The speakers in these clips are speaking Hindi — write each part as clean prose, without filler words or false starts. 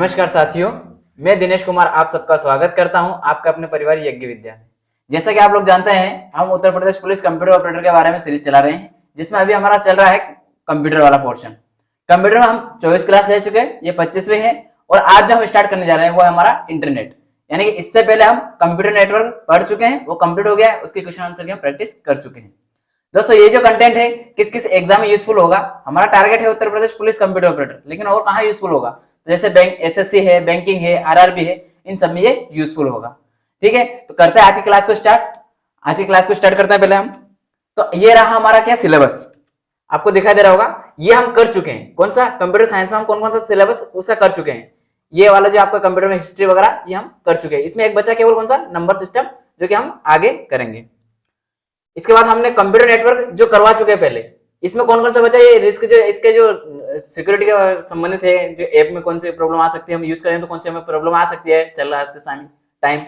नमस्कार साथियों, मैं दिनेश कुमार आप सबका स्वागत करता हूं आपका अपने परिवार यज्ञ विद्या में। जैसा कि आप लोग जानते हैं, हम Uttar Pradesh police computer operator के बारे में सीरीज चला रहे हैं, जिसमें अभी हमारा चल रहा है कंप्यूटर वाला पोर्शन। कंप्यूटर में हम 24 क्लास ले चुके हैं, ये 25वीं है। और आज जो हम स्टार्ट करने जा रहे हैं वो है हमारा इंटरनेट, यानी कि इससे पहले हम कंप्यूटर नेटवर्क पढ़ चुके हैं, वो कंप्लीट हो गया है, उसके क्वेश्चन आंसर की हम प्रैक्टिस कर चुके हैं। दोस्तों, ये जो कंटेंट है किस किस एग्जाम में यूजफुल होगा, हमारा टारगेट है Uttar Pradesh police computer operator, लेकिन और कहाँ यूजफुल होगा, तो जैसे बैंक एसएससी है, बैंकिंग है, आरआरबी है, इन सब में ये यूजफुल होगा। ठीक है, तो करते हैं आज की क्लास को स्टार्ट। आज की क्लास को स्टार्ट करते हैं पहले हम। तो ये रहा हमारा क्या सिलेबस, आपको दिखाई दे रहा होगा, ये हम कर चुके हैं। कौन सा कंप्यूटर साइंस में हम कौन कौन सा सिलेबस उसका कर चुके हैं। ये वाला जो आपका कंप्यूटर में हिस्ट्री वगैरह ये हम कर चुके हैं। इसमें एक बचा केवल कौन सा, नंबर सिस्टम, जो कि हम आगे करेंगे। इसके बाद हमने कंप्यूटर नेटवर्क जो करवा चुके हैं पहले, इसमें कौन कौन सा बचा, ये रिस्क जो इसके जो सिक्योरिटी के संबंधित है, जो ऐप में कौन सी प्रॉब्लम आ सकती है, हम यूज करें तो कौन सी हमें प्रॉब्लम आ सकती है चल रहा टाइम,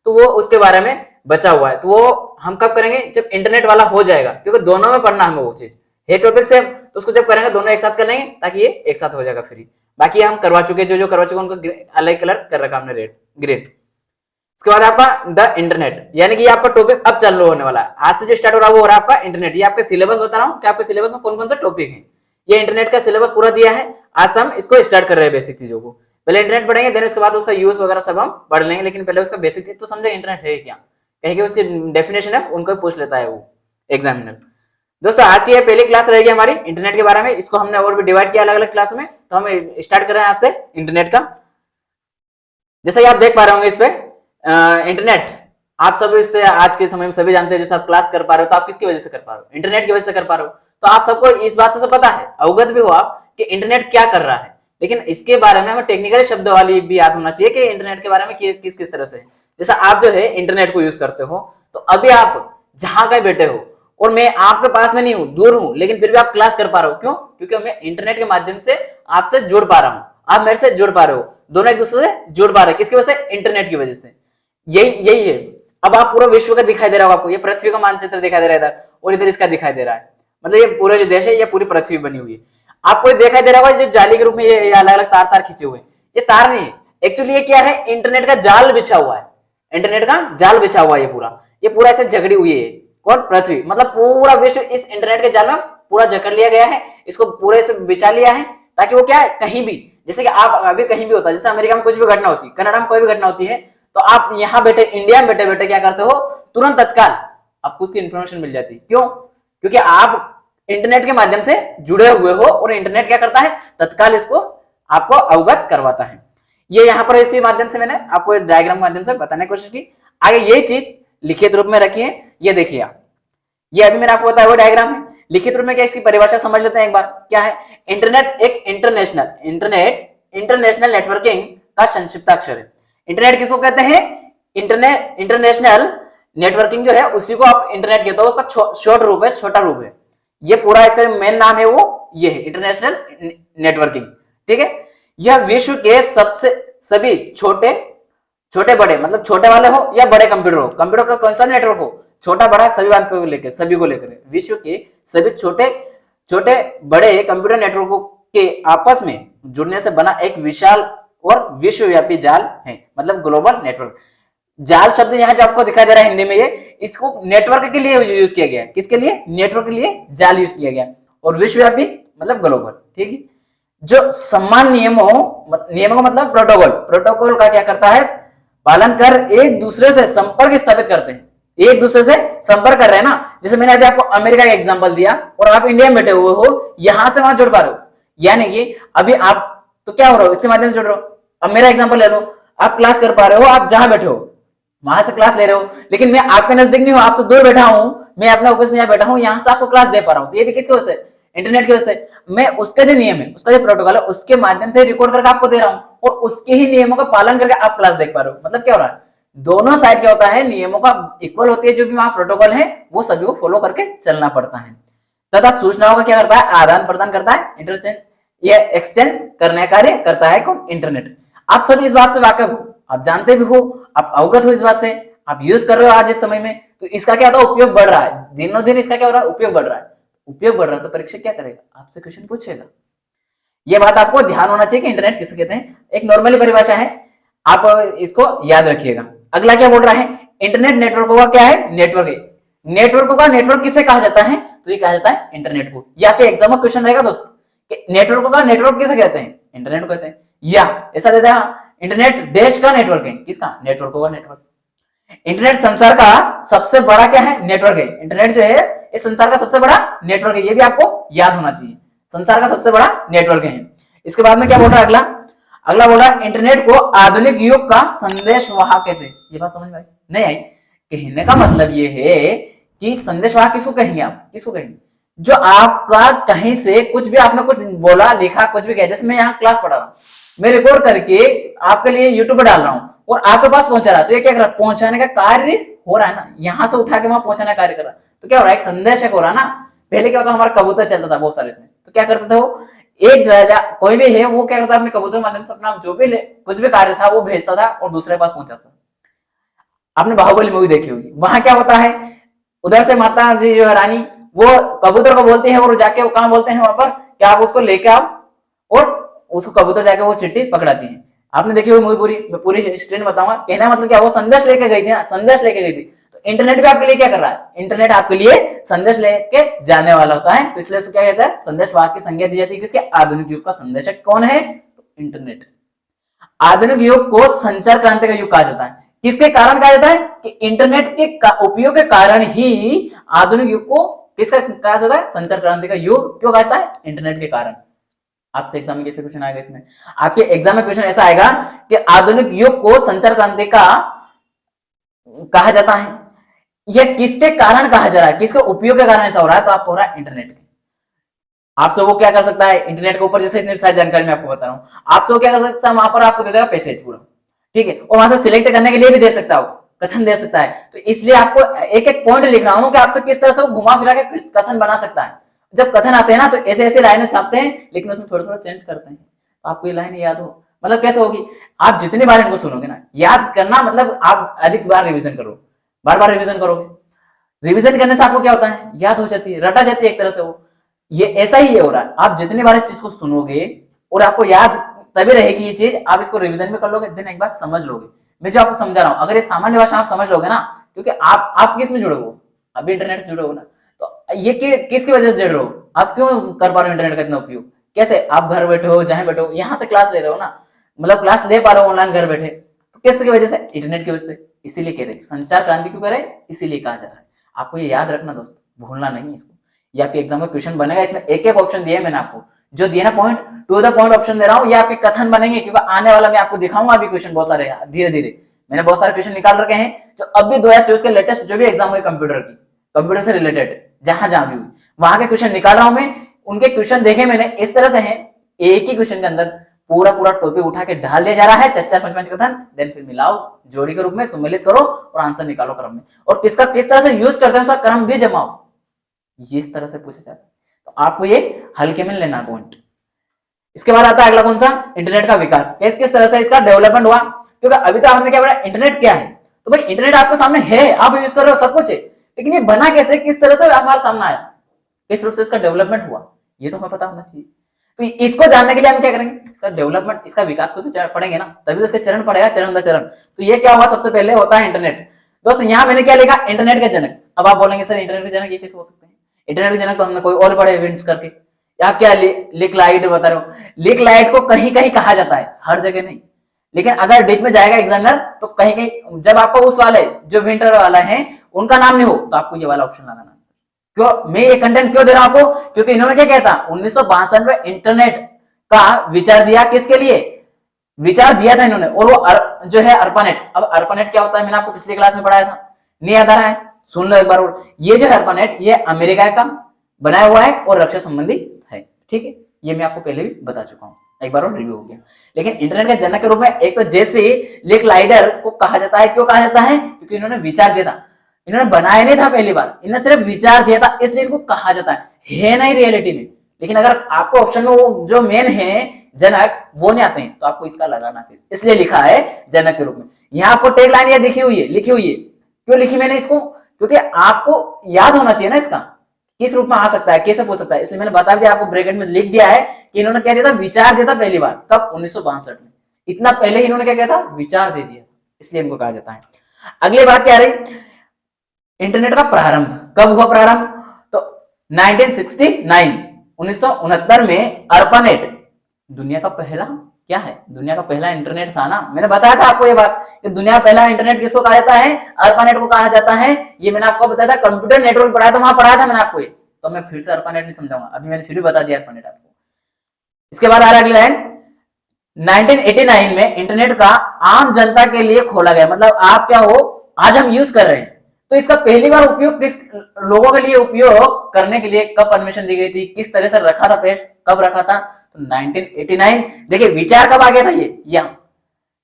तो वो उसके बारे में बचा हुआ है। तो वो हम कब करेंगे, जब इंटरनेट वाला हो जाएगा, क्योंकि दोनों में पढ़ना हमें वो चीज है, टॉपिक सेम, तो उसको जब करेंगे दोनों एक साथ कर लेंगे ताकि ये एक साथ हो जाएगा फ्री। बाकी हम करवा चुके, जो करवा चुके उनको अलग कलर कर रखा हमने, रेड ग्रीन। इसके बाद आपका द इंटरनेट, यानी कि ये आपका टॉपिक अब चालू होने वाला है, आज से जो स्टार्ट हो रहा है वो हो रहा है आपका इंटरनेट। ये आपके सिलेबस बता रहा हूँ कि आपके सिलेबस में कौन कौन सा टॉपिक है। ये इंटरनेट का सिलेबस पूरा दिया है, आज से हम इसको स्टार्ट कर रहे हैं बेसिक चीजों को। पहले इंटरनेट पढ़ेंगे, देन उसके बाद उसका यूज वगैरह सब हम पढ़ लेंगे, लेकिन पहले उसका बेसिक चीज तो समझे इंटरनेट है क्या, कहीं उसकी डेफिनेशन है उनको पूछ लेता है वो एग्जामिनर। दोस्तों, आज की ये पहली क्लास रहेगी हमारी इंटरनेट के बारे में। इसको हमने और भी डिवाइड किया अलग अलग क्लास में, तो हम स्टार्ट कर रहे हैं आज से इंटरनेट का। जैसा कि आप देख पा रहे होंगे इस पे इंटरनेट, आप सब इससे आज के समय में सभी जानते हैं, जैसे आप क्लास कर पा रहे हो तो आप किसकी वजह से कर पा रहे हो, इंटरनेट की वजह से कर पा रहे हो। तो आप सबको इस बात से पता है, अवगत भी हो आप कि इंटरनेट क्या कर रहा है, लेकिन इसके बारे में हमें टेक्निकल शब्द वाली भी याद होना चाहिए कि इंटरनेट के बारे में किस किस तरह से। जैसा आप जो है इंटरनेट को यूज करते हो, तो अभी आप जहां कहीं बैठे हो और मैं आपके पास में नहीं हूं, दूर हूं, लेकिन फिर भी आप क्लास कर पा रहे हो। क्यों? क्योंकि मैं इंटरनेट के माध्यम से आपसे जुड़ पा रहा हूं, आप मेरे से जुड़ पा रहे हो, दोनों एक दूसरे से जुड़ पा रहे हैं। किसकी वजह से? इंटरनेट की वजह से। यही है। अब आप पूरा विश्व का दिखाई दे रहा होगा आपको, ये पृथ्वी का मानचित्र दिखाई दे रहा है इधर, और इधर इसका दिखाई दे रहा है, मतलब ये पूरे जो देश है ये पूरी पृथ्वी बनी हुई है। आपको दिखाई दे रहा होगा जो जाली के रूप में ये अलग अलग तार तार खींचे हुए, ये तार नहीं है एक्चुअली, ये क्या है, इंटरनेट का जाल बिछा हुआ है। इंटरनेट का जाल बिछा हुआ है ये पूरा ऐसे जकड़ी हुई है। कौन? पृथ्वी, मतलब पूरा विश्व इस इंटरनेट के जाल में पूरा जकड़ लिया गया है, इसको पूरे से बिछा लिया है, ताकि वो क्या है, कहीं भी, जैसे कि आप अभी कहीं भी होता है, जैसे अमेरिका में कुछ भी घटना होती है, कनाडा में कोई भी घटना होती है, तो आप यहाँ बैठे इंडिया में बैठे बैठे क्या करते हो, तुरंत तत्काल आपको उसकी इंफॉर्मेशन मिल जाती है। क्यों? क्योंकि आप इंटरनेट के माध्यम से जुड़े हुए हो, और इंटरनेट क्या करता है, तत्काल इसको आपको अवगत करवाता है। ये यहाँ पर इसी माध्यम से मैंने आपको डायग्राम के माध्यम से बताने की कोशिश की। आगे ये चीज लिखित रूप में रखी है, ये देखिए आप, ये अभी मैंने आपको बताया वो डायग्राम है। लिखित रूप में क्या, इसकी परिभाषा समझ लेते हैं एक बार। क्या है? इंटरनेट एक इंटरनेशनल नेटवर्किंग का संक्षिप्ताक्षर है। इंटरनेट किसको कहते हैं? इंटरनेशनल नेटवर्किंग जो है उसी को आप इंटरनेट कहते हो, उसका शॉर्ट रूप है, छोटा रूप है। ये पूरा इसका जो मेन नाम है वो ये है, इंटरनेशनल नेटवर्किंग। ठीक है, यह विश्व के सबसे सभी छोटे बड़े, मतलब छोटे वाले हो या बड़े कंप्यूटर हो, कंप्यूटर का कौन सा नेटवर्क हो, छोटा बड़ा सभी बात को लेकर, सभी को लेकर, विश्व के सभी छोटे बड़े कंप्यूटर नेटवर्कों के आपस में जुड़ने से बना एक विशाल और विश्वव्यापी जाल है, मतलब ग्लोबल नेटवर्क। जाल शब्द यहाँ जो आपको दिखाई दे रहा है हिंदी में, ये इसको नेटवर्क के लिए यूज किया गया है। किसके लिए? नेटवर्क के लिए जाल यूज किया गया, और विश्वव्यापी मतलब ग्लोबल। ठीक है, जो समान नियमों का मतलब प्रोटोकॉल का क्या करता है, पालन कर एक दूसरे से संपर्क स्थापित करते हैं। एक दूसरे से संपर्क कर रहे हैं ना, जैसे मैंने अभी आपको अमेरिका का एग्जांपल दिया, और आप इंडिया में बैठे हुए हो, यहां से वहां जुड़ पा रहे हो, यानी कि अभी आप तो क्या हो रहा हो, इसके माध्यम से जुड़ रहे हो। अब मेरा एग्जांपल ले लो, आप क्लास कर पा रहे हो, आप जहां बैठे हो वहां से क्लास ले रहे हो, लेकिन मैं आपके नजदीक नहीं हूं, आपसे दूर बैठा हूं, मैं अपने ऑफिस में यहाँ बैठा हूं, यहां से आपको क्लास दे पा रहा हूं। तो ये भी किसकी वजह से? इंटरनेट की वजह से। मैं उसका जो नियम है, उसका जो प्रोटोकॉल है, उसके माध्यम से रिकॉर्ड करके आपको दे रहा हूं, और उसके ही नियमों का पालन करके आप क्लास देख पा रहे हो। मतलब क्या हो रहा है, दोनों साइड क्या होता है, नियमों का इक्वल होती है, जो भी वहां प्रोटोकॉल है वो सभी को फॉलो करके चलना पड़ता है। तथा सूचनाओं का क्या करता है, आदान प्रदान करता है, इंटरचेंज या एक्सचेंज करने का कार्य करता है कौन? इंटरनेट। आप सभी इस बात से वाकिफ हो, आप जानते भी हो, आप अवगत हो इस बात से, आप यूज कर रहे हो आज इस समय में, तो इसका क्या होता है, उपयोग बढ़ रहा है, दिनों दिन इसका क्या हो रहा है, उपयोग बढ़ रहा है। उपयोग बढ़ रहा है तो परीक्षक क्या करेगा, आपसे क्वेश्चन पूछेगा। ये बात आपको ध्यान होना चाहिए कि इंटरनेट किसे कहते हैं, एक नॉर्मली परिभाषा है, आप इसको याद रखिएगा। अगला क्या बोल रहा है, इंटरनेट नेटवर्क का क्या है, नेटवर्क है। नेटवर्क का नेटवर्क किसे कहा जाता है, तो ये कहा जाता है इंटरनेट को। ये आपके एग्जाम में क्वेश्चन रहेगा दोस्त कि नेटवर्क का नेटवर्क किसे कहते हैं, इंटरनेट को कहते हैं। या ऐसा देता है इंटरनेट देश का नेटवर्क है, किसका, नेटवर्क का नेटवर्क। इंटरनेट संसार का सबसे बड़ा क्या है, नेटवर्क है। इंटरनेट जो है इस संसार का सबसे बड़ा नेटवर्क है, ये भी आपको याद होना चाहिए, संसार का सबसे बड़ा नेटवर्क है। इसके बाद में क्या बोल रहा है अगला, अगला बोल रहा है इंटरनेट को आधुनिक युग का संदेशवाहक कहते हैं। ये बात समझ में आई नहीं आई, कहने का मतलब ये है कि संदेशवाहक किसको कहेंगे, आप किसको कहेंगे, जो आपका कहीं से कुछ भी आपने कुछ बोला लिखा कुछ भी कहा, जैसे मैं यहाँ क्लास पढ़ा रहा हूँ, मैं रिकॉर्ड करके आपके लिए यूट्यूब पर डाल रहा हूँ और आपके पास पहुंचा रहा है, तो ये क्या कर रहा है, पहुंचाने का कार्य हो रहा है ना, यहां से उठा के वहां पहुंचाने का कार्य कर रहा है, तो क्या हो रहा है, एक संदेशक हो रहा है ना। पहले क्या होता, हमारा कबूतर चलता था बहुत सारे इसमें, तो क्या करते थे वो, एक राजा कोई भी है वो क्या करता है, अपने कबूतर माध्यम से अपना जो भी कुछ भी कार्य था वो भेजता था और दूसरे के पास पहुंचाता था। आपने बाहुबली मूवी देखी होगी, वहां क्या होता है, उधर से माता जी जो है रानी, वो कबूतर को बोलती है और जाके वो कहां बोलते हैं वहां पर, क्या आप उसको लेके आओ, और उसको कबूतर जाके वो चिट्ठी पकड़ाती है। आपने देखी हुई मूवी पूरी, मैं पूरी हिस्ट्री बताऊंगा। कहना मतलब क्या, वो संदेश लेके गई थी ना, संदेश लेके गई थी। तो इंटरनेट भी आपके लिए क्या कर रहा है, इंटरनेट आपके लिए संदेश लेके जाने वाला होता है, तो इसलिए उसको क्या कहता है, संदेशवाहक की संज्ञा दी जाती है। किसके, आधुनिक युग का संदेशक कौन है, इंटरनेट। आधुनिक युग को संचार क्रांति का युग कहा जाता है, किसके कारण कहा जाता है, कि इंटरनेट के उपयोग के कारण ही आधुनिक युग को किसका कहा जाता है, संचार क्रांति का युग क्यों कहा जाता है, इंटरनेट के कारण। आपसे एग्जाम में कैसे क्वेश्चन आएगा, इसमें आपके एग्जाम में क्वेश्चन ऐसा आएगा कि आधुनिक युग को संचार क्रांति का कहा जाता है, यह किसके कारण कहा जा रहा है, किसके उपयोग के कारण ऐसा हो रहा है, तो आपको हो रहा है इंटरनेट के। आपसे वो क्या कर सकता है, इंटरनेट के ऊपर जैसे इतनी सारी जानकारी मैं आपको बता रहा हूं, आपसे वो क्या कर सकता है, वहां पर आपको दे देगा पैसेज पूरा, ठीक है, और वहां से सिलेक्ट करने के लिए भी दे सकता है, कथन दे सकता है। तो इसलिए आपको एक एक पॉइंट लिख रहा हूं कि आपसे किस तरह से वो घुमा फिरा के कथन बना सकता है। जब कथन आते हैं ना, तो ऐसे ऐसे लाइनें छापते हैं, लेकिन उसमें थोड़ा थोड़ा चेंज करते हैं, तो आपको ये लाइन याद हो, मतलब कैसे होगी, आप जितनी बार इनको सुनोगे ना, याद करना मतलब आप अधिक बार रिवीजन करो, बार बार रिवीजन करोगे, रिवीजन करने से आपको क्या होता है, याद हो जाती है, रटा जाती है एक तरह से वो। ये ऐसा ही ये हो रहा है, आप जितनी बार इस चीज को सुनोगे और आपको याद तभी रहेगी ये चीज, आप इसको रिवीजन में कर लोगे, दिन एक बार समझ लोगे। मैं जो आपको समझा रहा हूं, अगर ये सामान्य भाषा आप समझ लोगे ना, क्योंकि आप किस में जुड़े हो, अभी इंटरनेट से जुड़े हो ना, तो ये किसकी वजह से जुड़ रहे हो, आप क्यों कर पा रहे हो इंटरनेट का इतना उपयोग, कैसे, आप घर बैठे हो, जहां बैठे हो, यहाँ से क्लास ले रहे हो ना, मतलब क्लास ले पा रहे हो ऑनलाइन घर बैठे, तो किसकी वजह से, इंटरनेट की वजह से। इसीलिए कह रहे संचार क्रांति क्यों करे, इसीलिए कहा जा रहा है। आपको ये याद रखना दोस्त, भूलना नहीं इसको। ये आपके एग्जाम में क्वेश्चन बनेगा, इसमें एक एक ऑप्शन दिए मैंने आपको, जो दिए ना point to the point option दे रहा हूँ, ये आपके कथन बनेंगे, क्योंकि आने वाला मैं आपको दिखाऊंगा अभी क्वेश्चन बहुत सारे धीरे धीरे, मैंने बहुत सारे क्वेश्चन निकाल रखे हैं, जो अभी 2024 के लेटेस्ट जो भी एग्जाम हुए कंप्यूटर की, कंप्यूटर से रिलेटेड जहां जहां भी हुई, वहां के क्वेश्चन निकाल रहा हूं मैं। उनके क्वेश्चन देखे मैंने, इस तरह से हैं, एक ही क्वेश्चन के अंदर पूरा पूरा टॉपिक उठा के डाल दिया जा रहा है, 4 5 कथन, देन फिर मिलाओ जोड़ी के रूप में, सम्मिलित करो और आंसर निकालो क्रम में, और किसका किस तरह से यूज करते हैं उसका क्रम भी जमाओ, ये इस तरह से पूछा जाता है। तो आपको ये हल्के में लेना पॉइंट। इसके बाद आता है अगला कौन सा, इंटरनेट का विकास, किस तरह से इसका डेवलपमेंट हुआ, क्योंकि अभी तक हमने क्या बोला, इंटरनेट क्या है, तो भाई इंटरनेट आपके सामने है, आप यूज कर रहे हो, सब कुछ है, लेकिन ये बना कैसे, किस तरह से हमारे सामने आया, किस रूप से इसका डेवलपमेंट हुआ, ये तो हमें पता होना चाहिए। तो इसको जानने के लिए हम क्या करेंगे, इसका डेवलपमेंट, इसका विकास को तो पढ़ेंगे ना, तभी तो इसके चरण पड़ेगा, चरण दर चरण। तो ये क्या हुआ, सबसे पहले होता है इंटरनेट। दोस्तों यहाँ मैंने क्या लिखा, इंटरनेट के जनक। अब आप बोलेंगे सर इंटरनेट के जनक ये कैसे हो सकते हैं, इंटरनेट के जनक तो हमने कोई और बड़े इवेंट्स करके, आप क्या लिक लाइट बता रहे हो, लिक लाइट को कहीं कहीं कहा जाता है, हर जगह नहीं, लेकिन अगर डीप में जाएगा एग्जामिनर तो कहीं कहीं, जब आपको उस वाले जो विंटर वाला है उनका नाम नहीं हो, तो आपको ये वाला ऑप्शन लगाना। क्यों मैं ये कंटेंट क्यों दे रहा हूं आपको, क्योंकि इन्होंने क्या कहता 1962 में इंटरनेट का विचार दिया, किसके लिए विचार दिया था इन्होंने, और वो जो है अर्पानेट। अब अर्पानेट क्या होता है, मैंने आपको पिछली क्लास में पढ़ाया था, नहीं याद आ रहा है, सुन लो एक बार और। ये जो है अर्पानेट, ये अमेरिका का बनाया हुआ है और रक्षा संबंधी है, ठीक है, ये मैं आपको पहले भी बता चुका हूं, एक बार और रिव्यू हो गया। लेकिन इंटरनेट के जनक के रूप में एक तो जैसे लेक लाइडर को कहा जाता है, क्यों कहा जाता है, क्योंकि इन्होंने विचार दिया था, इन्होंने बनाया नहीं था पहली बार, इन्होंने सिर्फ विचार दिया था, इसलिए इनको कहा जाता है नहीं रियलिटी में। लेकिन अगर आपको ऑप्शन में वो जो मेन है जनक वो नहीं आते हैं, तो आपको इसका लगाना फिर, इसलिए लिखा है जनक के रूप में। यहाँ आपको टैग लाइन ये लिखी हुई है, क्यों लिखी मैंने इसको, क्योंकि आपको याद होना चाहिए ना इसका, किस रूप में आ सकता है, कैसे पूछ सकता है, इसलिए मैंने बता दिया आपको, ब्रैकेट में लिख दिया है कि इन्होंने क्या दिया था, विचार दिया था पहली बार, कब, 1962 में। इतना पहले ही इन्होंने क्या किया था, विचार दे दिया, इसलिए इनको कहा जाता है। अगली बात क्या रही, इंटरनेट का प्रारंभ कब हुआ, प्रारंभ तो 1969 1969 में ARPANET, दुनिया का पहला क्या है, दुनिया का पहला इंटरनेट था ना, मैंने बताया था आपको ये बात कि दुनिया का पहला इंटरनेट किसको कहा जाता है, ARPANET को कहा जाता है। ये मैंने आपको बताया था, कंप्यूटर नेटवर्क पढ़ाया था, वहां पढ़ाया था मैंने आपको ये, तो मैं फिर से ARPANEट नहीं समझाऊंगा, अभी मैंने फिर भी बता दिया ARPANEट आपको। इसके बाद आ रहा अगली लाइन, 1989 में इंटरनेट का आम जनता के लिए खोला गया, मतलब आप क्या हो, आज हम यूज कर रहे हैं, तो इसका पहली बार उपयोग किस लोगों के लिए उपयोग करने के लिए कब परमिशन दी गई थी, किस तरह से रखा था पेश, कब रखा था, तो 1989। देखिए विचार कब आ गया था, ये यहाँ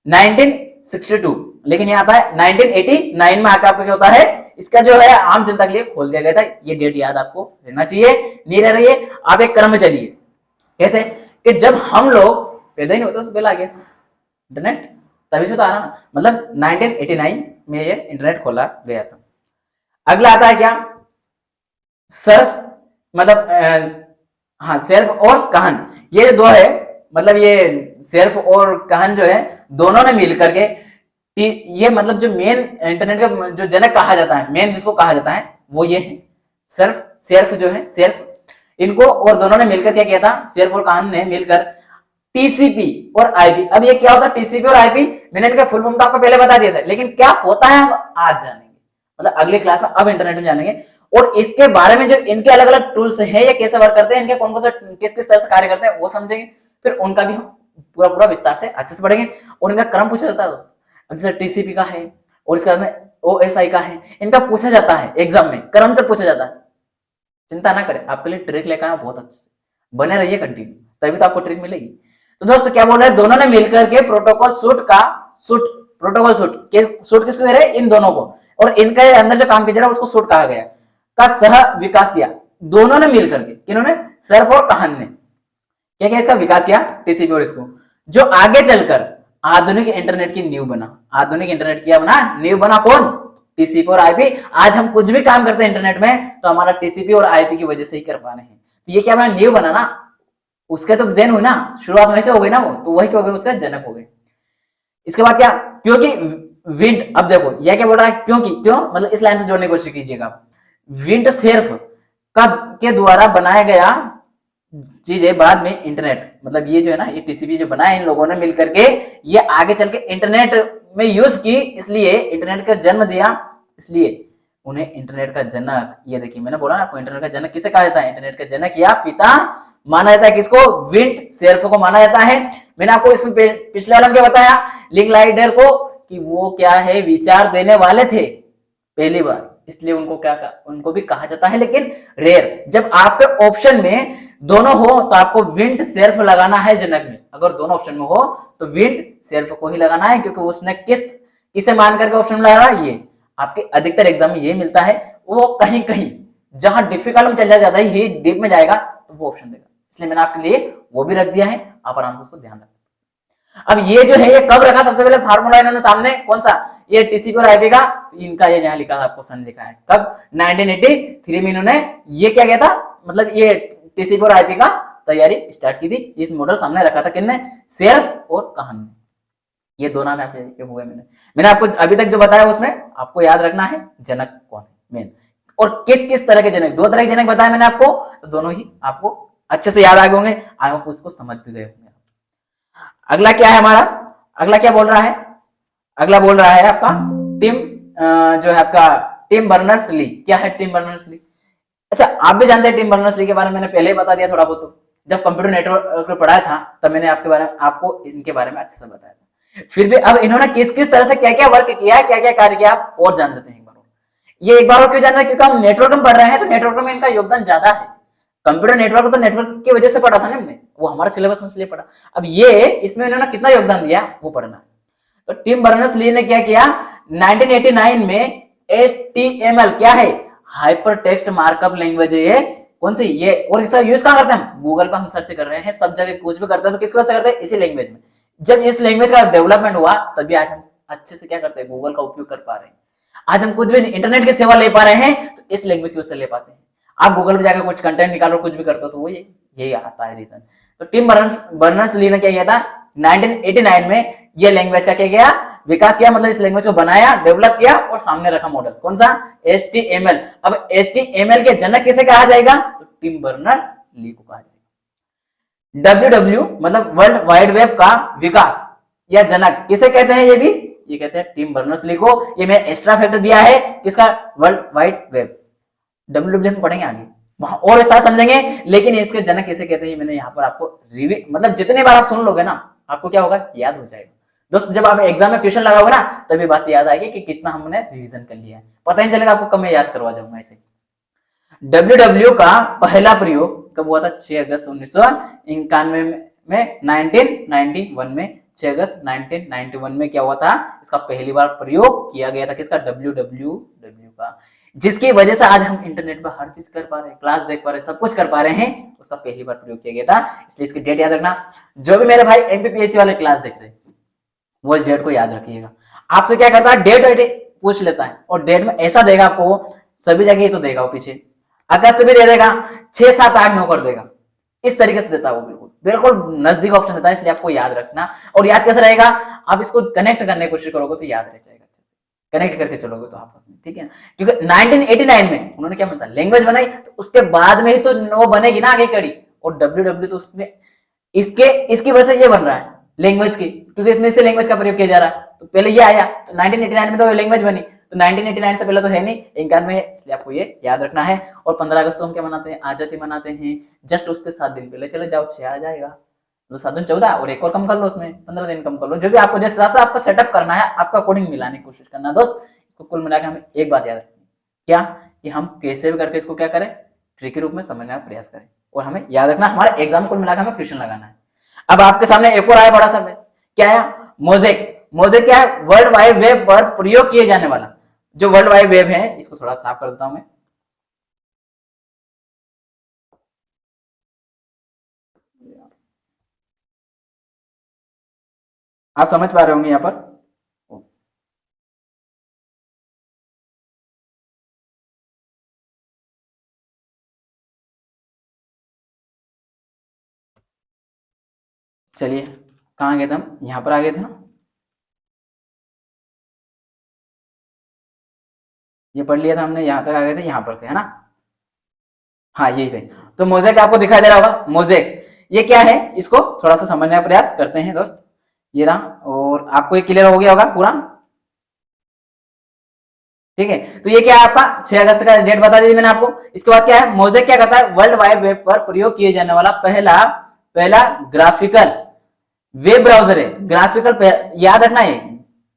1962, लेकिन यहाँ आता है 1989 में आकर आपको क्या होता है, इसका जो है आम जनता के लिए खोल दिया गया था। ये डेट याद आपको रहना चाहिए, नहीं रह रही है, आप एक क्रम में चलिए, कैसे कि जब हम लोग पैदा ही नहीं होते उससे पहले आ गया इंटरनेट, तभी से तो आ रहा ना, मतलब 1989 में ये इंटरनेट खोला गया था। अगला आता है क्या, सर्फ, मतलब हाँ सर्फ और कहन, ये दो है, मतलब ये सर्फ और कहन जो है दोनों ने मिलकर के, ये मतलब जो मेन इंटरनेट का जो जनक कहा जाता है, मेन जिसको कहा जाता है वो ये है सर्फ, सर्फ जो है सर्फ, इनको और दोनों ने मिलकर क्या किया था, सर्फ और कहन ने मिलकर टीसीपी और आईपी। अब ये क्या होता है टीसीपी और आईपी, मैंने इनका फुल फॉर्म तो आपको पहले बता दिया था, लेकिन क्या होता है हम आज जानेंगे, मतलब अगली क्लास में अब इंटरनेट में जानेंगे, और इसके बारे में जो इनके अलग अलग टूल्स हैं, ये कैसे वर्क करते हैं, इनके कौन कौन से किस किस तरह से कार्य करते हैं वो समझेंगे, फिर उनका भी हम पूरा पूरा विस्तार से अच्छे से पढ़ेंगे, और इनका क्रम पूछा जाता है दोस्तों। अब जैसे टीसीपी का है और इसके बाद में ओएसआई का है, इनका पूछा जाता है एग्जाम में, क्रम से पूछा जाता है, चिंता ना करें, आपके लिए ट्रिक लेकर आया बहुत अच्छे से, बने रहिए कंटिन्यू, तभी तो आपको ट्रिक मिलेगी। तो दोस्तों क्या बोल रहे हैं, दोनों ने मिलकर के प्रोटोकॉल प्रोटोकॉल सूट किसको दे रहे हैं, इन दोनों को, और इनके अंदर जो काम किया जा रहा है उसको सूट कहा गया, का सह विकास किया दोनों ने मिलकर के, किन्होंने, सर्फ और कहन ने क्या क्या इसका विकास किया, टीसीपी और इसको, जो आगे चलकर आधुनिक इंटरनेट की नींव बना, आधुनिक इंटरनेट की बना नींव बना कौन, टीसीपी और आईपी। आज हम कुछ भी काम करते हैं इंटरनेट में तो हमारा टीसीपी और आईपी की वजह से ही कर पा रहे हैं, तो ये क्या बना, नींव बना ना, उसके तो देन हुई ना, शुरुआत वैसे हो गई ना वो, तो वही क्या हो गए, उसका जनक हो गए। इसके बाद क्या, क्योंकि विंड, अब देखो यह क्या बोल रहा है, क्योंकि, क्यों मतलब इस लाइन से जोड़ने की कोशिश कीजिएगा, विंड सर्फ का के द्वारा बनाया गया चीज है बाद में इंटरनेट, मतलब ये जो है ना, ये टीसीपी जो बनाया इन लोगों ने मिलकर के, ये आगे चल के इंटरनेट में यूज की, इसलिए इंटरनेट का जन्म दिया, इसलिए उन्हें इंटरनेट का जनक, ये देखिए मैंने बोला ना आपको, इंटरनेट का जनक किसे कहा जाता है, इंटरनेट का जनक या पिता माना जाता है, किसको, विंड सर्फ को माना जाता है। मैंने आपको इसमें पिछले वाला में क्या बताया, लिंकलाइडर को, कि वो क्या है, विचार देने वाले थे पहली बार, इसलिए उनको क्या उनको भी कहा जाता है, लेकिन रेयर। जब आपके ऑप्शन में दोनों हो तो आपको विंड सर्फ लगाना है जनक में, अगर दोनों ऑप्शन में हो तो विंड सर्फ को ही लगाना है, क्योंकि उसने किसे मान करके ऑप्शन में लगाना, ये आपके अधिकतर एग्जाम में ये मिलता है, वो कहीं कहीं जहां डिफिकल्ट में चला जाता है, ये डीप में जाएगा तो वो ऑप्शन देगा, इसलिए मैंने आपके लिए वो भी रख दिया है, आप आराम से उसको ध्यान रखें। अब ये जो है ये कब रखा, सबसे पहले फार्मूला इन्होंने सामने, कौन सा, ये टीसीपी और आईपी का, तो इनका ये यहाँ लिखा था, क्वेश्चन लिखा है कब, 1983 में इन्होंने ये क्या किया था, मतलब ये टीसीपी और आईपी का तैयारी स्टार्ट की थी, इस मॉडल सामने रखा था किसने, सर्फ और कहन ने, ये दो नाम आपके हुए। मैंने आपको अभी तक जो बताया उसमें आपको याद रखना है जनक कौन है मेन, और किस किस तरह के जनक, दो तरह के जनक बताया मैंने आपको, तो दोनों ही आपको अच्छे से याद आ गए होंगे, आई होप उसको समझ भी गए होंगे। अगला क्या है हमारा, अगला क्या बोल रहा है, अगला बोल रहा है आपका टिम, जो है आपका टिम बर्नर्स ली, क्या है टिम बर्नर्स ली, अच्छा आप भी जानते हैं टिम बर्नर्स ली के बारे में, मैंने पहले ही बता दिया थोड़ा बहुत, तो जब कंप्यूटर नेटवर्क में पढ़ाया था तब मैंने आपके बारे में, आपको इनके बारे में अच्छे से बताया था। फिर भी अब इन्होंने किस किस तरह से क्या क्या वर्क किया है, क्या क्या कार्य किया, आप और जान लेते हैं एक बार। ये एक बार और क्यों जान रहे हैं, क्योंकि हम नेटवर्क में पढ़ रहे हैं, तो नेटवर्क में इनका योगदान ज्यादा है। कंप्यूटर नेटवर्क तो नेटवर्क की वजह से पढ़ा था ना हमने, वो हमारा सिलेबस में इसलिए पढ़ा। अब ये इसमें इन्होंने कितना योगदान दिया वो पढ़ना है। तो टिम बर्नर्स ली ने क्या किया, 1989 में HTML क्या है, हाइपर टेक्स्ट मार्कअप लैंग्वेज है ये, कौन सी ये, और इसका यूज कहां करते हैं हम, गूगल पर हम सर्च कर रहे हैं, सब जगह कुछ भी करते हैं तो किस वजह से करते हैं, इसी लैंग्वेज में। जब इस लैंग्वेज का डेवलपमेंट हुआ तभी आज हम अच्छे से क्या करते हैं, गूगल का उपयोग कर पा रहे हैं। आज हम कुछ भी इंटरनेट की सेवा ले पा रहे हैं तो इस लैंग्वेज की वजह से ले पाते हैं। आप गूगल पे जाकर कुछ कंटेंट निकालो, कुछ भी करते हो तो वो यही आता है रीजन। तो टिम बर्नर्स ली ने क्या किया था 1989 में, ये लैंग्वेज का क्या किया विकास किया, मतलब इस लैंग्वेज को बनाया, डेवलप किया और सामने रखा मॉडल कौन सा HTML। अब HTML के जनक किसे कहा जाएगा, तो टिम बर्नर्स ली को कहा जाएगा। WW मतलब वर्ल्ड वाइड वेब का विकास या जनक किसे कहते हैं, ये कहते हैं टिम बर्नर्स ली को। ये मैं एक्स्ट्रा फैक्टर दिया है किसका, वर्ल्ड वाइड वेब। WW में पढ़ेंगे आगे वहां और विस्तार समझेंगे, लेकिन इसके जनक किसे कहते हैं मैंने यहाँ पर आपको मतलब जितने बार आप सुन लोगे ना आपको क्या होगा, याद हो जाएगा। दोस्त जब आप एग्जाम में क्वेश्चन लगाओगे ना तभी बात याद आएगी कि कितना हमने रिवीजन कर लिया है, पता ही चलेगा आपको, कब मैं याद करवा जाऊंगा ऐसे। WW का पहला प्रयोग कब हुआ था, 6 अगस्त 1991 में 1991 में 6 अगस्त 1991 में क्या हुआ था, इसका पहली बार प्रयोग किया गया था किसका, WWW का, जिसकी वजह से आज हम इंटरनेट पर हर चीज कर पा रहे हैं, क्लास देख पा रहे हैं, सब कुछ कर पा रहे हैं, उसका पहली बार प्रयोग किया गया था। इसलिए इसकी डेट याद रखना। जो भी मेरे भाई MPPSC वाले क्लास देख रहे हैं वो इस डेट को याद रखिएगा। आपसे क्या करता है, डेट पूछ लेता है और डेट में ऐसा देगा आपको, सभी जगह ही तो देगा वो, पीछे अगस्त भी दे देगा, 6 7 8 9 कर देगा, इस तरीके से देता है वो, बिल्कुल बिल्कुल नजदीक ऑप्शन देता है। इसलिए आपको याद रखना, और याद कैसे रहेगा, आप इसको कनेक्ट करने की कोशिश करोगे तो याद रह जाएगा, कनेक्ट करके चलोगे तो आपस में, ठीक है। क्योंकि 1989 में उन्होंने क्या बताया, लैंग्वेज बनाई, तो उसके बाद में ही तो वो बनेगी ना आगे कड़ी, और WW तो उसमें इसकी वजह से ये बन रहा है लैंग्वेज की, क्योंकि इसमें से लैंग्वेज का प्रयोग किया जा रहा है। तो पहले ये आया तो 1989 में तो लैंग्वेज बनी, तो 1989 से पहले तो है नहीं, 91 है, इसलिए आपको ये याद रखना है। और 15 अगस्त को हम क्या मनाते हैं, आजादी मनाते हैं। जस्ट उसके 7 दिन पहले चले जाओ, 6 आ जाएगा, तो 7 दिन 14 और एक और कम कर लो, उसमें 15 दिन कम कर लो, जो भी आपको जिस हिसाब से आपका सेटअप करना है आपका अकॉर्डिंग मिलाने की कोशिश करना दोस्त। इसको कुल मिलाकर हमें एक बात याद रखनी, क्या कि हम कैसे भी करके इसको क्या करें, ट्रिकी रूप में समझने का प्रयास करें, और हमें याद रखना हमारे एग्जाम कुल मिलाकर हमें क्वेश्चन लगाना है। अब आपके सामने एक और आया बड़ा सा, क्या है, मोजेक। मोजेक क्या है, वर्ल्ड वाइड वेब पर प्रयोग किए जाने वाला, जो वर्ल्ड वाइड वेब है, इसको थोड़ा साफ कर देता हूं मैं। आप समझ पा रहे होंगे यहाँ पर, चलिए कहाँ गए थे हम, यहाँ पर आ गए थे ना, ये पढ़ लिया था हमने, यहाँ तक आ गए थे, यहाँ पर से है ना, हाँ यही थे। तो मोजेक आपको दिखाई दे रहा होगा, मोजेक ये क्या है, इसको थोड़ा सा समझने का प्रयास करते हैं दोस्त। ये रहा, और आपको ये क्लियर हो गया होगा पूरा, ठीक है। तो ये क्या है आपका 6 अगस्त का डेट बता दी मैंने आपको। इसके बाद क्या है, मोजेक क्या करता है, वर्ल्ड वाइड वेब पर प्रयोग किए जाने वाला पहला ग्राफिकल वेब ब्राउजर है। ग्राफिकल याद रखना है,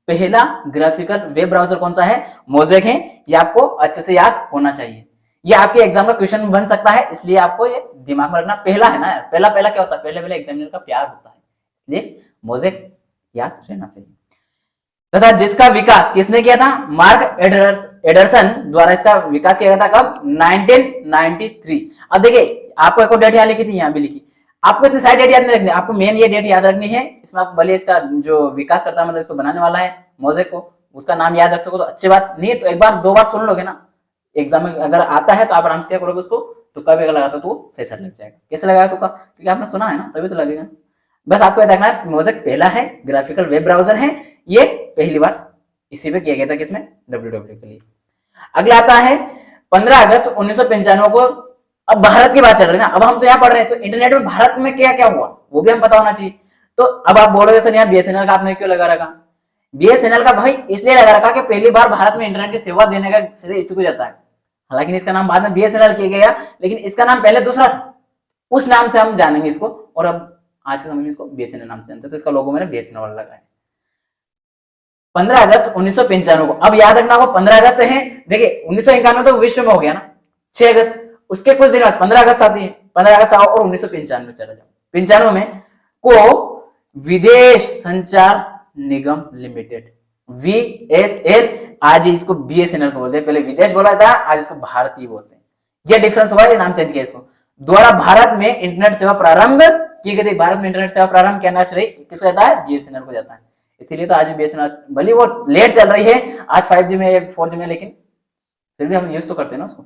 पहला ग्राफिकल वेब ब्राउजर कौन सा है, मोजेक है। ये आपको अच्छे से याद होना चाहिए, ये आपके एग्जाम का क्वेश्चन बन सकता है, इसलिए आपको ये दिमाग में रखना। पहला है ना, पहला पहला क्या होता है, पहले पहले एग्जामिनर का प्यार होता है, इसलिए मोजेक याद रहना चाहिए। तथा जिसका विकास किसने किया था, मार्क एडरसन द्वारा इसका विकास किया गया था, कब 1993। अब देखिए आपको एक और डेट यहाँ लिखी थी, यहाँ भी लिखी, आपको इतनी सारी डेट याद नहीं रखनी, आपको मेन ये डेट याद रखनी है। इसमें आप भले इसका जो विकास करता है, मतलब इसको बनाने वाला है मोजेक को, उसका नाम याद रख सको तो अच्छी बात, नहीं तो एक बार 2 बार सुन लोगे ना, एग्जाम में अगर आता है तो आप आराम से क्या करोगे, उसको तुक्का भी अगर लगाते तो सही लग जाएगा। कैसे लगाया तुक्का, क्योंकि आपने सुना है ना, तभी तो लगेगा। बस आपको याद रखना है, मोजेक पहला है ग्राफिकल वेब ब्राउजर है, ये पहली बार इसी पे किया गया था, किसमें, WW के लिए। अगला आता है 15 अगस्त 1995 को। अब भारत की बात चल रही है ना, अब हम तो यहाँ पढ़ रहे हैं, तो इंटरनेट में भारत में क्या क्या हुआ वो भी हम पता होना चाहिए। तो अब आप बोलोगे सर यहाँ BSNL का आपने क्यों लगा रखा, BSNL का भाई इसलिए लगा रखा कि पहली बार भारत में इंटरनेट की सेवा देने का श्रेय इसी को जाता है। हालांकि इसका नाम बाद में BSNL किया गया, लेकिन इसका नाम पहले दूसरा था, उस नाम से हम जानेंगे इसको, और अब आज के समय में इसको BSNL नाम से जानते हैं, तो इसका लोगो मैंने BSNL वाला लगाया। 15 अगस्त 1995 को, अब याद रखना वो 15 अगस्त है, देखिए 1991 तो विश्व में हो गया ना, 6 अगस्त उसके कुछ दिन बाद 15 अगस्त आती है, 15 अगस्त आओ और 1995 चला जाओ। 95 में को विदेश संचार निगम लिमिटेड, VSL, आज इसको BSNL को बोलते हैं, पहले विदेश बोला था, आज इसको भारतीय बोलते हैं। ये डिफरेंस हुआ, ये नाम चेंज किया इसको, द्वारा भारत में इंटरनेट सेवा प्रारंभ की गई थी। भारत में इंटरनेट सेवा प्रारंभ करना श्रेय किसको जाता है, BSNL को जाता है। इसीलिए तो आज भी BSNL भले वो लेट चल रही है, आज 5G में 4G में, लेकिन फिर भी हम यूज तो करते हैं ना उसको।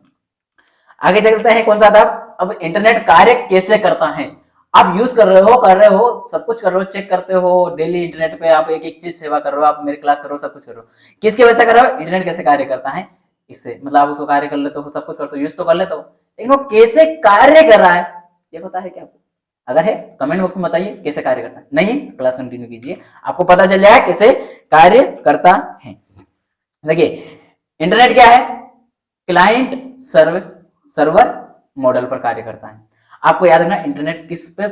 आगे चलते हैं कौन सा था, अब इंटरनेट कार्य कैसे करता है। आप यूज कर रहे हो, सब कुछ कर रहे हो, चेक करते हो डेली इंटरनेट पे, आप एक एक चीज सेवा कर रहे हो, आप मेरी क्लास कर रहे हो, सब कुछ कर रहे हो, किसकी वजह से कर रहे हो, इंटरनेट कैसे कार्य करता है इससे। मतलब आप उसको कार्य कर लेते हो, सब कुछ करते हो, यूज तो कर लेते हो, लेकिन वो कैसे कार्य कर रहा है ये पता है क्या आपको? अगर है कमेंट बॉक्स में बताइए कैसे कार्य करता है, नहीं है क्लास कंटिन्यू कीजिए, आपको पता चल जाएगा कैसे कार्य करता है। देखिए इंटरनेट क्या है, क्लाइंट सर्वर मॉडल पर कार्य करता है। आपको याद रखना इंटरनेट किस पे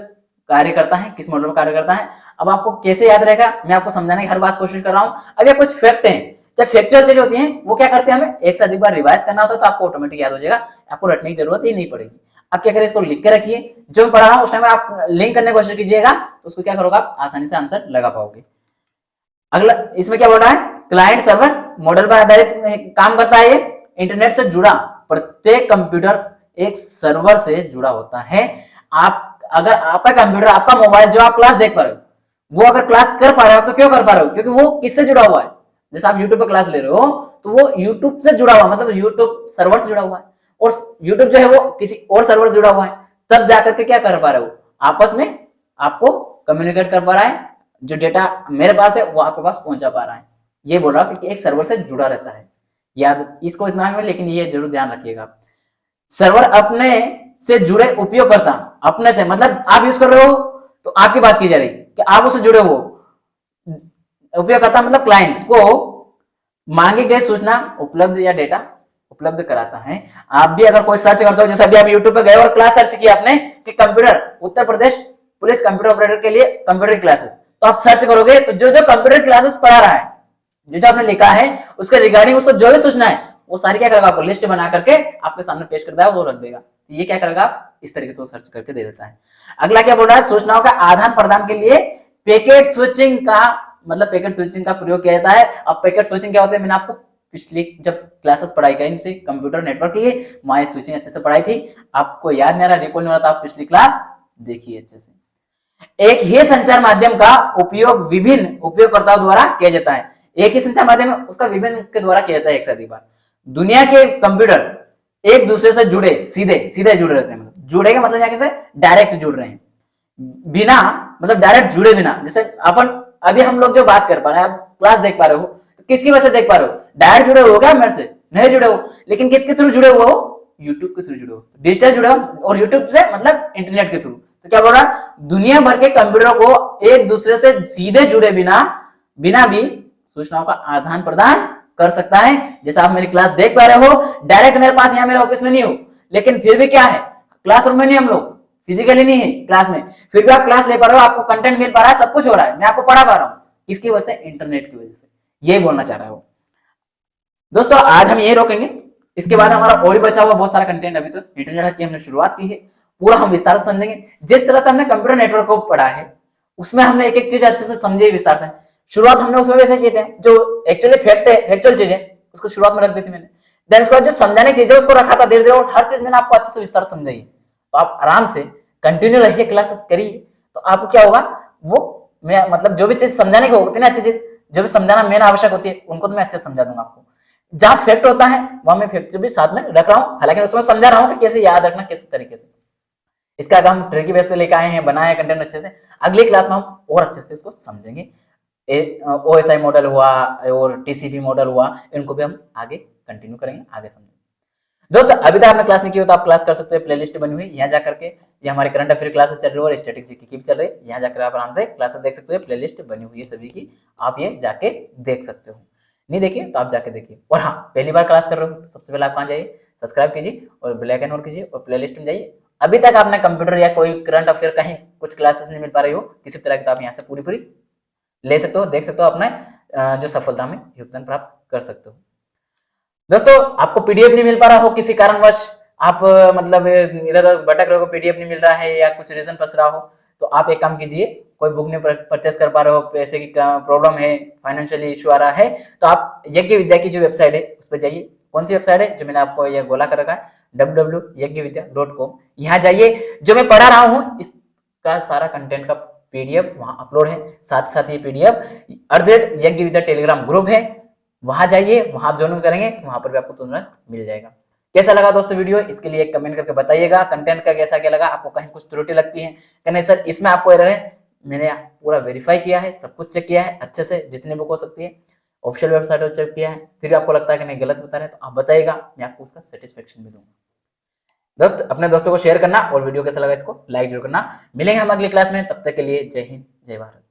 कार्य करता है, किस मॉडल पर कार्य करता है। अब आपको कैसे याद रहेगा, मैं आपको समझाने की हर बात कोशिश कर रहा हूं। अब ये कुछ फैक्ट हैं, जब फैक्चुअल चीज होती है वो क्या करते हैं, हमें एक से अधिक बार रिवाइज करना होता है, तो आपको ऑटोमेटिक याद हो जाएगा, आपको रटने की जरूरत ही नहीं पड़ेगी। आप क्या करें, इसको लिख के रखिए, जो मैं पढ़ा रहा हूं उस टाइम आप लिंक करने की कोशिश कीजिएगा, तो उसको क्या करोगे, आप आसानी से आंसर लगा पाओगे। अगला इसमें क्या बोल रहा है, क्लाइंट सर्वर मॉडल पर आधारित काम करता है। ये इंटरनेट से जुड़ा प्रत्येक कंप्यूटर एक सर्वर से जुड़ा होता है। आप अगर आपका कंप्यूटर, आपका मोबाइल जो आप क्लास देख पा रहे हो, वो अगर क्लास कर पा रहे हो तो क्यों कर पा रहे हो, क्योंकि वो किससे जुड़ा हुआ है। जैसे आप यूट्यूब पर क्लास ले रहे हो तो वो यूट्यूब से जुड़ा हुआ, मतलब यूट्यूब सर्वर से जुड़ा हुआ है, और यूट्यूब जो है वो किसी और सर्वर से जुड़ा हुआ है, तब जाकर के क्या कर पा रहे हो, आपस में आपको कम्युनिकेट कर पा रहा है, जो डेटा मेरे पास है वो आपके पास पहुंचा पा रहा है। ये बोल रहा हूं कि एक सर्वर से जुड़ा रहता है, याद इसको इतना में, लेकिन ये जरूर ध्यान रखिएगा। सर्वर अपने से जुड़े उपयोगकर्ता, अपने से मतलब आप यूज कर रहे हो तो आपकी बात की जा रही कि आप उससे जुड़े हो, उपयोगकर्ता मतलब क्लाइंट को मांगी गई सूचना उपलब्ध या डेटा उपलब्ध कराता है। आप भी अगर कोई सर्च करते हो, जैसे अभी आप यूट्यूब पे गए और क्लास सर्च किया आपने कि computer Uttar Pradesh police computer operator के लिए कंप्यूटर क्लासेस, तो आप सर्च करोगे तो जो जो कंप्यूटर क्लासेस पढ़ा रहा है, जो जो आपने लिखा है उसके रिगार्डिंग उसको जो भी सूचना है वो सारी क्या करेगा, आपको लिस्ट बना करके आपके सामने पेश कर देगा, वो रख देगा। ये क्या करेगा, इस तरीके से वो सर्च करके दे देता है। अगला क्या बोल रहा है, सूचनाओं का आदान प्रदान के लिए पैकेट स्विचिंग का, मतलब पैकेट स्विचिंग का प्रयोग किया जाता है। अब पैकेट स्विचिंग क्या होता है, मैंने आपको पिछली जब क्लासेस पढ़ाई करी कंप्यूटर नेटवर्क की, वहां स्विचिंग अच्छे से पढ़ाई थी, आपको याद नहीं आ रहा, रिकॉल नहीं हो रहा, तो आप पिछली क्लास देखिए अच्छे से। एक ही संचार माध्यम का उपयोग विभिन्न उपयोगकर्ताओं द्वारा किया जाता है। एक ही संचार माध्यम उसका विभिन्न के द्वारा किया जाता है, एक से अधिक बार। दुनिया के कंप्यूटर एक दूसरे से जुड़े, सीधे सीधे जुड़े रहते हैं, जुड़े का मतलब यहाँ से डायरेक्ट जुड़ रहे हैं, बिना मतलब डायरेक्ट जुड़े बिना। जैसे अपन अभी हम लोग जो बात कर पा रहे हैं, आप क्लास देख पा रहे हो, तो किसकी वजह से देख पा रहे हो, डायरेक्ट जुड़े हो क्या मेरे से, नहीं जुड़े हो, लेकिन किसके थ्रू जुड़े हुए हो, यूट्यूब के थ्रू जुड़े हो, डिजिटल जुड़े हो, और यूट्यूब से मतलब इंटरनेट के थ्रू। तो क्या बोल रहा, दुनिया भर के कंप्यूटर को एक दूसरे से सीधे जुड़े बिना बिना भी सूचनाओं का आदान प्रदान कर सकता है। जैसे आप मेरी क्लास देख पा रहे हो, डायरेक्ट मेरे पास यहाँ मेरे ऑफिस में नहीं हो, लेकिन फिर भी क्या है, क्लासरूम में नहीं, हम लोग फिजिकली नहीं है क्लास में, फिर भी आप क्लास ले पा रहे हो, आपको कंटेंट मिल पा रहा है, सब कुछ हो रहा है, मैं आपको पढ़ा पा रहा हूँ, किसकी वजह से, इंटरनेट की वजह से। यही बोलना चाह रहा है वो। दोस्तों आज हम यही रोकेंगे, इसके बाद हमारा और भी बचा हुआ बहुत सारा कंटेंट, अभी तो इंटरनेट की हमने शुरुआत की है, पूरा हम विस्तार से समझेंगे। जिस तरह से हमने कंप्यूटर नेटवर्क को पढ़ा है उसमें हमने एक एक चीज अच्छे से समझे विस्तार से। शुरुआत हमने उसमें वैसे किए थे, जो एक्चुअली फैक्ट है, फैक्चुअल चीज है, उसको शुरुआत में रख दी थी मैंने। देन उसके बाद जो समझाने की चीज है उसको रखा था धीरे धीरे, और हर चीज मैंने आपको अच्छे से विस्तार समझाई। तो आप आराम से कंटिन्यू रहिए, क्लासेस करिए, तो आपको क्या होगा, वो मैं मतलब जो भी चीज समझाने की होती है ना, अच्छी चीज जो भी समझाना मेन आवश्यक होती है, उनको तो मैं अच्छे से समझा दूंगा आपको। जहां फैक्ट होता है वहां मैं फैक्ट भी साथ में रख रहा हूँ, हालांकि उसमें समझा रहा हूँ कि कैसे याद रखना, किस तरीके से। इसका हम ट्रिकी बेस पे लेके आए हैं, बनाए कंटेंट अच्छे से, अगली क्लास में हम और अच्छे से इसको समझेंगे। OSI मॉडल हुआ और TCP मॉडल हुआ, इनको भी हम आगे कंटिन्यू करेंगे, आगे समझेंगे। दोस्तों अभी तक आपने क्लास नहीं की हो तो आप क्लास कर सकते हो, प्लेलिस्ट बनी हुई है, यहाँ जाकर के ये हमारे करंट अफेयर क्लासेस चल रही है और स्टैटिक जीके की भी चल रही है, यहाँ जाकर आप आराम से क्लासेस देख सकते हो, प्लेलिस्ट बनी हुई है सभी की, आप ये जाके देख सकते हो। नहीं देखिए तो आप जाके देखिए। और हाँ, पहली बार क्लास कर रहे हो तो सबसे पहले आप कहाँ जाइए, सब्सक्राइब कीजिए और बेल आइकन ऑन कीजिए और प्लेलिस्ट में जाइए। अभी तक आपने कंप्यूटर या कोई करंट अफेयर कहीं कुछ क्लासेस नहीं मिल पा रही हो किसी तरह की, तो आप यहाँ से पूरी पूरी ले सकते हो, देख सकते हो, अपने जो सफलता में योगदान प्राप्त कर सकते हो। दोस्तों आपको पीडीएफ नहीं मिल पा रहा हो किसी कारणवश, आप मतलब इधर उधर भटक रहे हो, पीडीएफ नहीं मिल रहा है या कुछ रीजन फंस रहा हो, तो आप एक काम कीजिए, कोई बुक नहीं परचेस कर पा रहे हो, पैसे की प्रॉब्लम है, फाइनेंशियली इशू आ रहा है, तो आप यज्ञ विद्या की जो वेबसाइट है उस पर जाइए। कौन सी वेबसाइट है, जो मैंने आपको ये गोला कर रखा है, www.yajnavidya.com। यहाँ जाइए, जो मैं पढ़ा रहा हूँ इसका सारा कंटेंट का पीडीएफ वहां अपलोड है, साथ साथ ये पीडीएफ @यज्ञ विद्या टेलीग्राम ग्रुप है, वहां जाइए, वहां आप ज्वाइन करेंगे वहां पर भी आपको तुरंत मिल जाएगा। कैसा लगा दोस्तों वीडियो, इसके लिए एक कमेंट करके बताइएगा। कंटेंट का कैसा क्या लगा, आपको कहीं कुछ त्रुटि लगती है कि नहीं सर इसमें आपको एरर है, मैंने पूरा वेरीफाई किया है, सब कुछ चेक किया है अच्छे से जितनी बुक हो सकती है, ऑफिशियल वेबसाइट पर चेक किया है, फिर भी आपको लगता है कि नहीं गलत बता रहे हैं तो आप बताइएगा, मैं आपको उसका सेटिस्फेक्शन भी दूंगा। दोस्त अपने दोस्तों को शेयर करना और वीडियो कैसा लगा इसको लाइक जरूर करना। मिलेंगे हम अगली क्लास में, तब तक के लिए जय हिंद जय भारत।